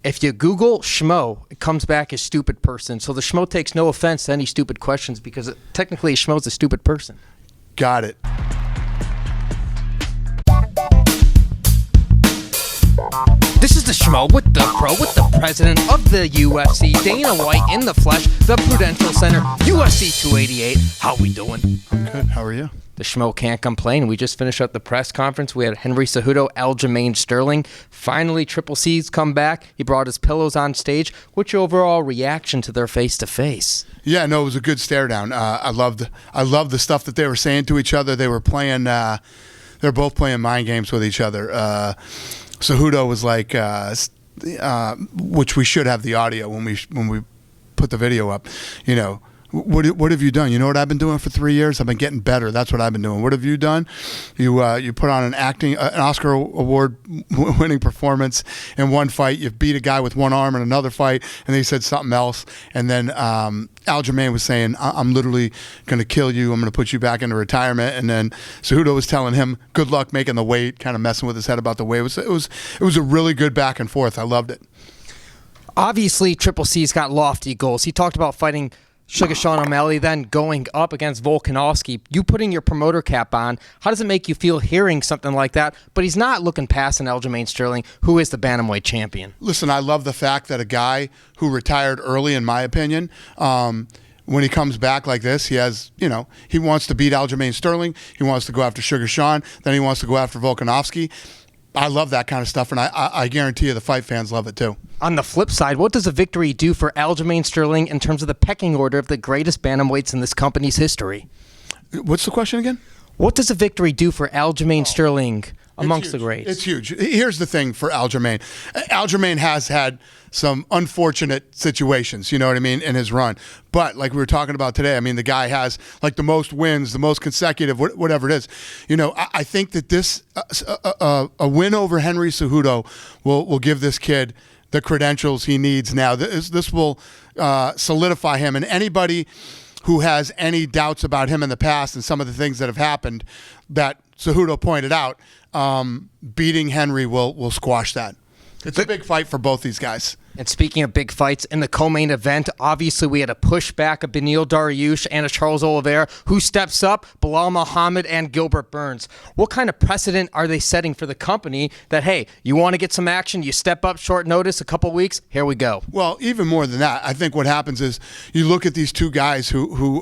If you Google Schmo, it comes back as stupid person. So the Schmo takes no offense to any stupid questions because technically a Schmo's a stupid person. Got it. This is the Schmo with the Pro, with the president of the UFC, Dana White in the flesh, the Prudential Center, UFC 288. How we doing? I'm good. How are you? The Schmo can't complain. We just finished up the press conference. We had Henry Cejudo, Aljamain Sterling. Finally, Triple C's come back. He brought his pillows on stage. What's your overall reaction to their face-to-face? Yeah, no, it was a good stare down. I loved the stuff that they were saying to each other. They were playing. They're both playing mind games with each other. Cejudo was like, which we should have the audio when we put the video up. You know, what have you done? You know what I've been doing for 3 years? I've been getting better. That's what I've been doing. What have you done? You put on an Oscar award winning performance in one fight. You beat a guy with one arm in another fight, and then he said something else. And then Aljamain was saying, I'm literally going to kill you. I'm going to put you back into retirement. And then Cejudo was telling him, good luck making the weight, kind of messing with his head about the weight. It was a really good back and forth. I loved it. Obviously, Triple C's got lofty goals. He talked about fighting Sugar Sean O'Malley, then going up against Volkanovski. You putting your promoter cap on, how does it make you feel hearing something like that? But he's not looking past an Aljamain Sterling, who is the Bantamweight champion. Listen, I love the fact that a guy who retired early, in my opinion, when he comes back like this, he has, he wants to beat Aljamain Sterling. He wants to go after Sugar Sean. Then he wants to go after Volkanovski. I love that kind of stuff, and I guarantee you the fight fans love it too. On the flip side, what does a victory do for Aljamain Sterling in terms of the pecking order of the greatest bantamweights in this company's history? What's the question again? What does a victory do for Aljamain Sterling amongst the greats? It's huge. Here's the thing for Aljamain. Aljamain has had some unfortunate situations, you know what I mean, in his run. But like we were talking about today, I mean, the guy has like the most wins, the most consecutive, whatever it is. I think that this a win over Henry Cejudo will give this kid the credentials he needs now. This will solidify him, and anybody who has any doubts about him in the past and some of the things that have happened that Cejudo pointed out, beating Henry will squash that. It's a big fight for both these guys. And speaking of big fights, in the co-main event, obviously we had a pushback of Beneil Dariush and a Charles Oliveira. Who steps up? Belal Muhammad and Gilbert Burns. What kind of precedent are they setting for the company that, hey, you want to get some action, you step up short notice, a couple weeks, here we go? Well, even more than that, I think what happens is you look at these two guys who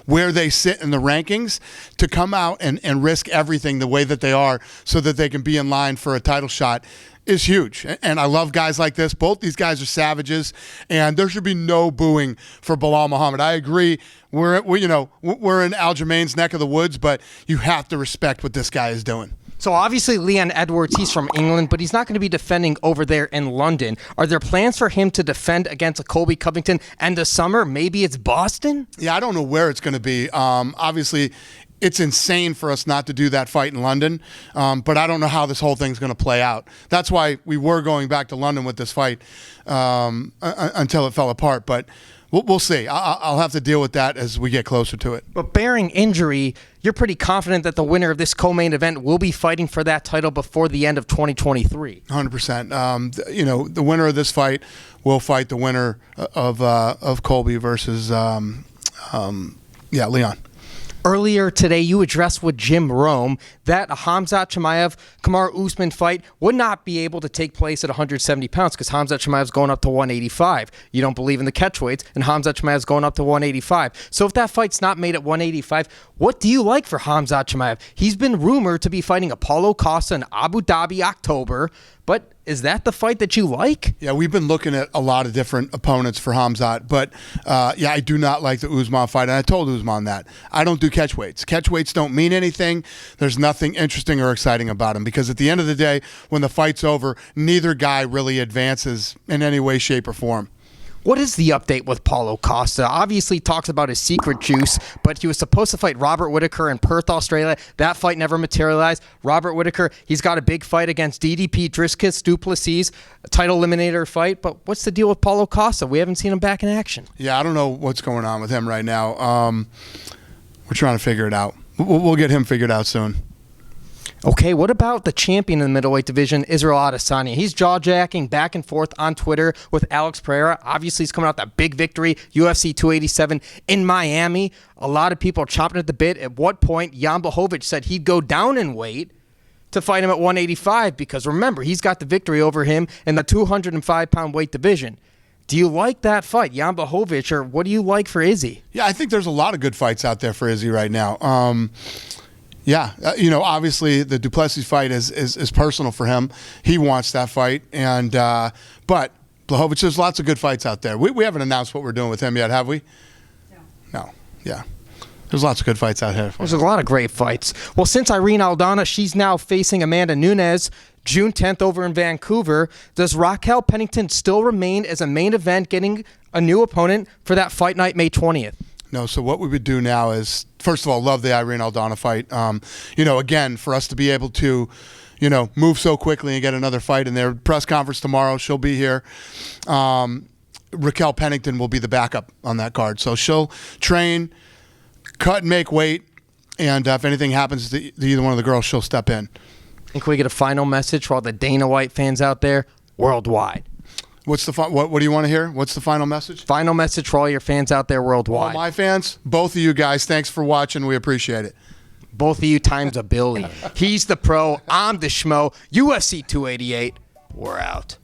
where they sit in the rankings to come out and risk everything the way that they are so that they can be in line for a title shot is huge. And I love guys like this. Both these guys are savages, and there should be no booing for Belal Muhammad. I agree. We're in Aljamain's neck of the woods, but you have to respect what this guy is doing. So obviously Leon Edwards, he's from England, but he's not going to be defending over there in London. Are there plans for him to defend against a Colby Covington end of summer? Maybe it's Boston? Yeah, I don't know where it's going to be. Obviously, it's insane for us not to do that fight in London, but I don't know how this whole thing's going to play out. That's why we were going back to London with this fight until it fell apart, but we'll see. I'll have to deal with that as we get closer to it. But bearing injury, you're pretty confident that the winner of this co-main event will be fighting for that title before the end of 2023. 100%. The winner of this fight will fight the winner of Colby versus Leon. Earlier today, you addressed with Jim Rome that a Khamzat Chimaev Kamaru Usman fight would not be able to take place at 170 pounds because Khamzat Chimaev's going up to 185. You don't believe in the catchweights, and Khamzat Chimaev's going up to 185. So if that fight's not made at 185, what do you like for Khamzat Chimaev? He's been rumored to be fighting Apollo Costa in Abu Dhabi October, but is that the fight that you like? Yeah, we've been looking at a lot of different opponents for Khamzat, but I do not like the Usman fight, and I told Usman that. I don't do catchweights. Catchweights don't mean anything. There's nothing interesting or exciting about them because at the end of the day, when the fight's over, neither guy really advances in any way, shape, or form. What is the update with Paulo Costa? Obviously talks about his secret juice, but he was supposed to fight Robert Whittaker in Perth, Australia. That fight never materialized. Robert Whittaker, he's got a big fight against DDP Dricus du Plessis, a title eliminator fight. But what's the deal with Paulo Costa? We haven't seen him back in action. Yeah, I don't know what's going on with him right now. We're trying to figure it out. We'll get him figured out soon. Okay, what about the champion in the middleweight division, Israel Adesanya? He's jaw-jacking back and forth on Twitter with Alex Pereira. Obviously, he's coming out that big victory, UFC 287 in Miami. A lot of people are chomping at the bit. At what point, Jan Blachowicz said he'd go down in weight to fight him at 185 because, remember, he's got the victory over him in the 205-pound weight division. Do you like that fight, Jan Blachowicz, or what do you like for Izzy? Yeah, I think there's a lot of good fights out there for Izzy right now. Yeah, obviously the Duplessis fight is personal for him. He wants that fight, and but Blachowicz, there's lots of good fights out there. We haven't announced what we're doing with him yet, have we? No. Yeah. There's lots of good fights out here. There's a lot of great fights. Well, since Irene Aldana, she's now facing Amanda Nunes June 10th over in Vancouver. Does Raquel Pennington still remain as a main event, getting a new opponent for that fight night May 20th? No, so what we would do now is, first of all, love the Irene Aldana fight. Again, for us to be able to, move so quickly and get another fight in their press conference tomorrow, she'll be here. Raquel Pennington will be the backup on that card. So she'll train, cut and make weight, and if anything happens to either one of the girls, she'll step in. And can we get a final message for all the Dana White fans out there worldwide? What do you want to hear? What's the final message? Final message for all your fans out there worldwide. All my fans, both of you guys, thanks for watching. We appreciate it. Both of you times a Billy. He's the pro. I'm the Schmo. UFC 288. We're out.